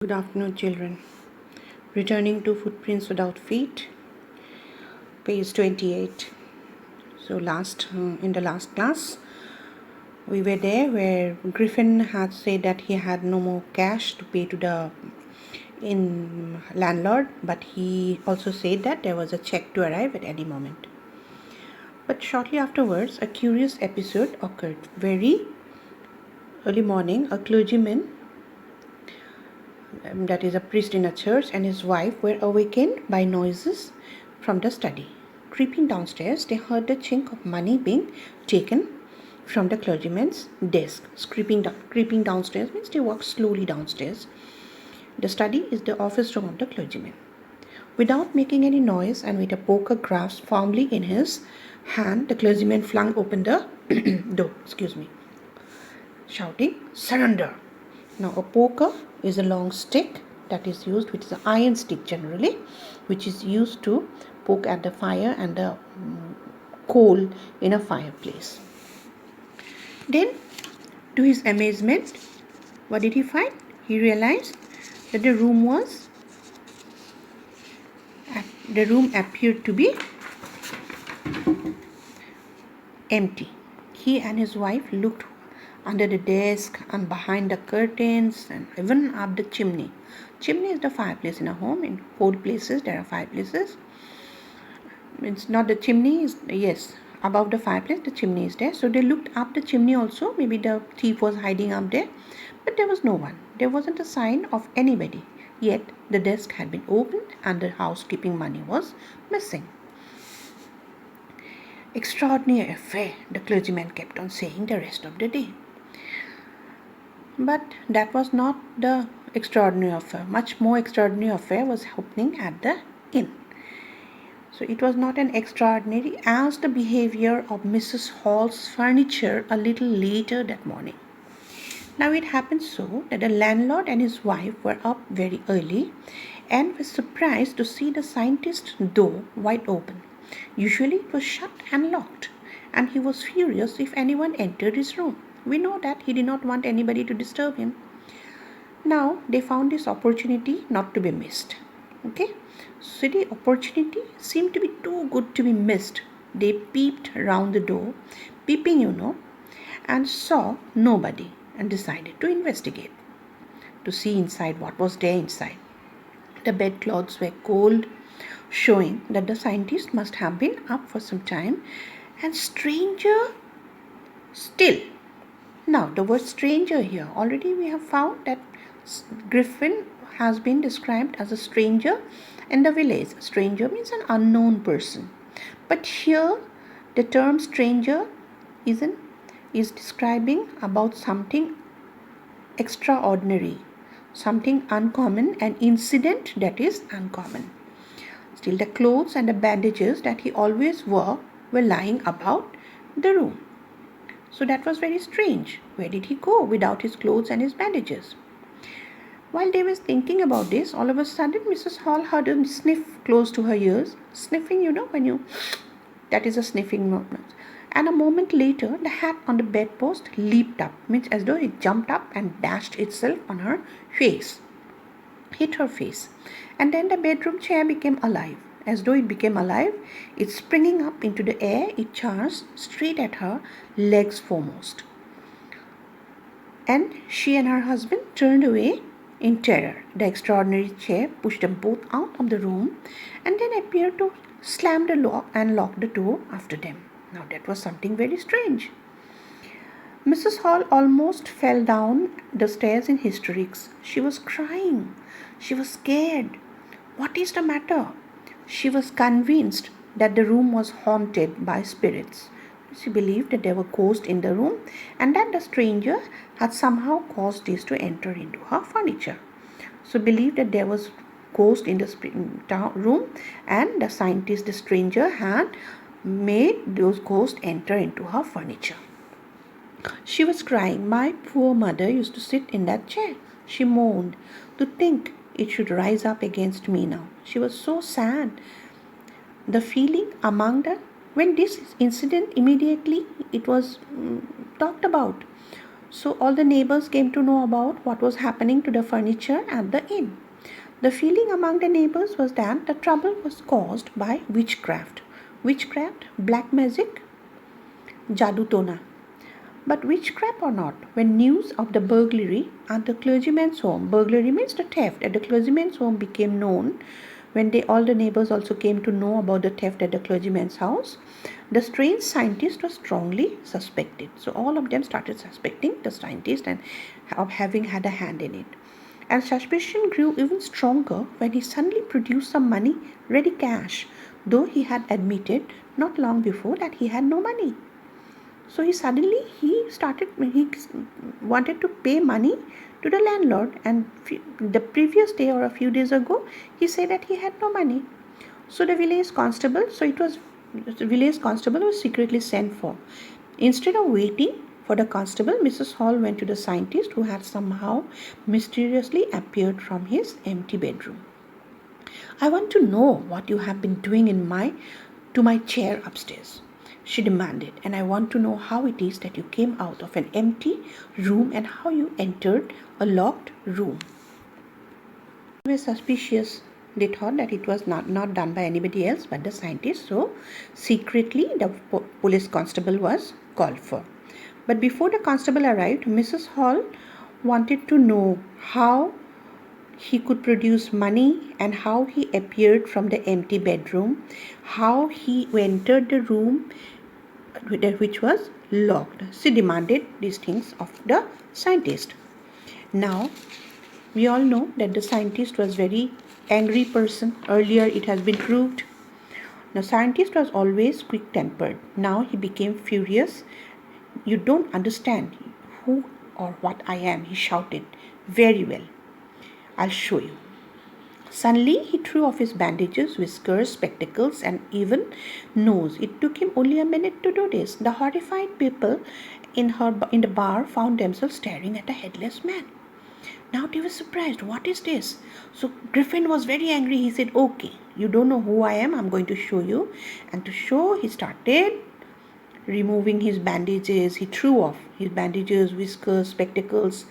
Good afternoon, children. Returning to Footprints Without Feet, page 28. So, in the last class, we were there where Griffin had said that he had no more cash to pay to the landlord, but he also said that there was a check to arrive at any moment. But shortly afterwards, a curious episode occurred. Very early morning, a clergyman, that is a priest in a church, and his wife were awakened by noises from the study. Creeping downstairs, they heard the chink of money being taken from the clergyman's desk. Creeping downstairs means they walk slowly downstairs. The study is the office room of the clergyman. Without making any noise and with a poker grasped firmly in his hand, the clergyman flung open the door, shouting, "Surrender!" Now, a poker is a long stick that is used, which is an iron stick generally, which is used to poke at the fire and the coal in a fireplace. Then, to his amazement, what did he find? He realized that the room appeared to be empty. He and his wife looked under the desk and behind the curtains and even up the chimney. Chimney is the fireplace in a home. In old places there are fireplaces. It's not the chimney is, yes, above the fireplace the chimney is there. So they looked up the chimney also. Maybe the thief was hiding up there, but there was no one. There wasn't a sign of anybody. Yet the desk had been opened and the housekeeping money was missing. Extraordinary affair, the clergyman kept on saying the rest of the day. But that was not the extraordinary affair. Much more extraordinary affair was happening at the inn. So it was not an extraordinary as the behavior of Mrs. Hall's furniture a little later that morning. Now it happened so that the landlord and his wife were up very early and were surprised to see the scientist's door wide open. Usually it was shut and locked, and he was furious if anyone entered his room. We know that he did not want anybody to disturb him. Now they found this opportunity not to be missed. Okay, so the opportunity seemed to be too good to be missed. They peeped round the door, peeping, and saw nobody, and decided to investigate, to see inside what was there inside. The bedclothes were cold, showing that the scientist must have been up for some time, and stranger still. Now, the word stranger here, already we have found that Griffin has been described as a stranger in the village. Stranger means an unknown person. But here, the term stranger is describing about something extraordinary, something uncommon, an incident that is uncommon. Still, the clothes and the bandages that he always wore were lying about the room. So that was very strange. Where did he go without his clothes and his bandages? While they were thinking about this, all of a sudden Mrs. Hall heard a sniff close to her ears. Sniffing, that is a sniffing movement. And a moment later, the hat on the bedpost leaped up, means as though it jumped up and dashed itself on her face, hit her face. And then the bedroom chair became alive. As though it became alive, it springing up into the air, it charged straight at her, legs foremost. And she and her husband turned away in terror. The extraordinary chair pushed them both out of the room and then appeared to slam the lock and lock the door after them. Now that was something very strange. Mrs. Hall almost fell down the stairs in hysterics. She was crying. She was scared. What is the matter? She was convinced that the room was haunted by spirits. She believed that there were ghosts in the room and that the stranger had somehow caused this to enter into her furniture. So believed that there was ghost in the room and the scientist, the stranger, had made those ghosts enter into her furniture. She was crying. My poor mother used to sit in that chair. She moaned. To think it should rise up against me now. She was so sad. The feeling among the, when this incident immediately it was talked about. So all the neighbors came to know about what was happening to the furniture at the inn. The feeling among the neighbors was that the trouble was caused by witchcraft. Witchcraft, black magic, jadoo tona. But witchcraft or not, when news of the burglary at the clergyman's home, burglary means the theft at the clergyman's home, became known, when all the neighbors also came to know about the theft at the clergyman's house, the strange scientist was strongly suspected. So all of them started suspecting the scientist and of having had a hand in it. And suspicion grew even stronger when he suddenly produced some money, ready cash, though he had admitted not long before that he had no money. So he wanted to pay money to the landlord, and the previous day or a few days ago he said that he had no money. So the village constable was secretly sent for. Instead of waiting for the constable, Mrs. Hall went to the scientist, who had somehow mysteriously appeared from his empty bedroom. "I want to know what you have been doing to my chair upstairs," she demanded, "and I want to know how it is that you came out of an empty room and how you entered a locked room." They were suspicious. They thought that it was not done by anybody else but the scientist. So secretly the police constable was called for. But before the constable arrived, Mrs. Hall wanted to know how he could produce money and how he appeared from the empty bedroom, how he entered the room which was locked. She demanded these things of the scientist. Now, we all know that the scientist was very angry person. Earlier it has been proved. The scientist was always quick-tempered. Now he became furious. "You don't understand who or what I am," he shouted. "Very well. I'll show you." Suddenly he threw off his bandages, whiskers, spectacles, and even nose. It took him only a minute to do this. The horrified people in the bar found themselves staring at a headless man. Now they were surprised. What is this? So Griffin was very angry. He said, "Okay, you don't know who I am. I'm going to show you." And to show, he started removing his bandages. He threw off his bandages, whiskers, spectacles.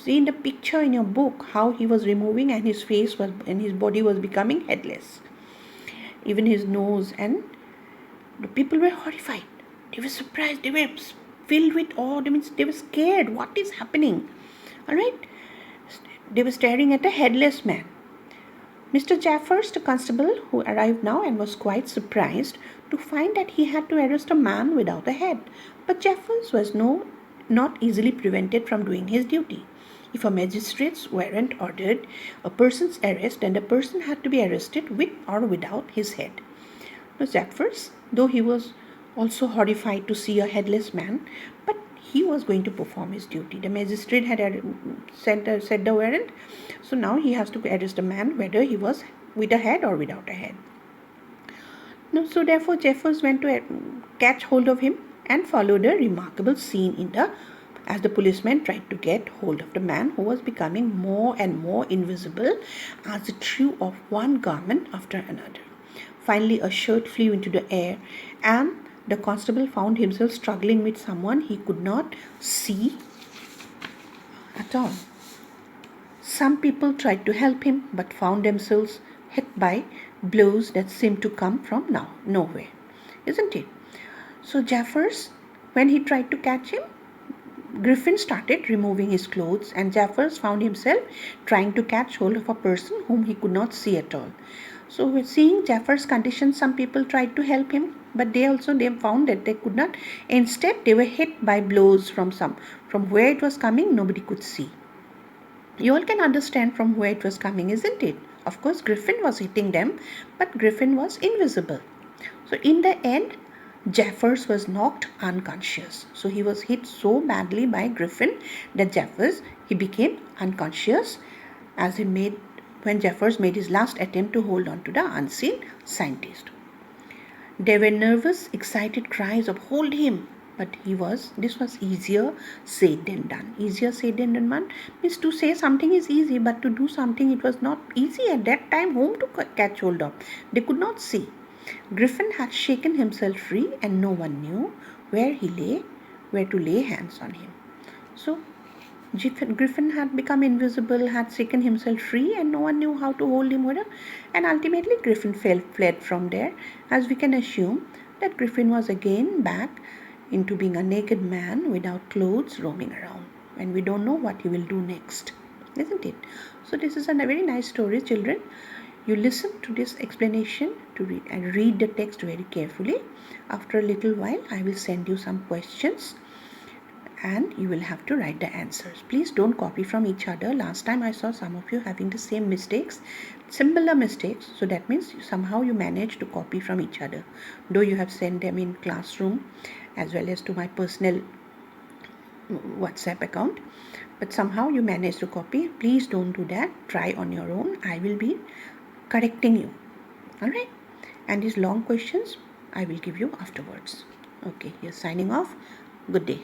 See in the picture in your book how he was removing, and his face was and his body was becoming headless. Even his nose, and the people were horrified. They were surprised. They were filled with awe. They were scared. What is happening? All right. They were staring at a headless man. Mr. Jaffers, the constable, who arrived now and was quite surprised to find that he had to arrest a man without a head. But Jaffers was not easily prevented from doing his duty. If a magistrate's warrant ordered a person's arrest, then the person had to be arrested with or without his head. Now Jaffers, though he was also horrified to see a headless man, but he was going to perform his duty. The magistrate had set the warrant, so now he has to arrest a man whether he was with a head or without a head. Now, so therefore Jaffers went to catch hold of him and followed a remarkable scene as the policeman tried to get hold of the man, who was becoming more and more invisible as he threw off one garment after another. Finally, a shirt flew into the air, and the constable found himself struggling with someone he could not see at all. Some people tried to help him but found themselves hit by blows that seemed to come from nowhere. Isn't it? So Jaffers, when he tried to catch him, Griffin started removing his clothes, and Jaffers found himself trying to catch hold of a person whom he could not see at all. So with seeing Jaffers' condition, some people tried to help him, but they found that they could not. Instead, they were hit by blows from where it was coming, nobody could see. You all can understand from where it was coming, isn't it? Of course, Griffin was hitting them, but Griffin was invisible. So in the end, Jaffers was knocked unconscious. So he was hit so badly by Griffin that he became unconscious when Jaffers made his last attempt to hold on to the unseen scientist. There were nervous, excited cries of "Hold him!" But this was easier said than done. Easier said than done means to say something is easy, but to do something it was not easy at that time. Whom to catch hold of? They could not see. Griffin had shaken himself free, and no one knew where to lay hands on him. So Griffin had become invisible, had shaken himself free, and no one knew how to hold him. And ultimately, Griffin fled from there, as we can assume that Griffin was again back into being a naked man without clothes roaming around. And we don't know what he will do next, isn't it? So, this is a very nice story, children. You listen to this explanation to read and read the text very carefully. After a little while, I will send you some questions and you will have to write the answers. Please don't copy from each other. Last time I saw some of you having the same mistakes, similar mistakes. So that means somehow you managed to copy from each other. Though you have sent them in classroom as well as to my personal WhatsApp account. But somehow you managed to copy. Please don't do that. Try on your own. I will be correcting you. Alright? And these long questions I will give you afterwards. Okay, here's signing off. Good day.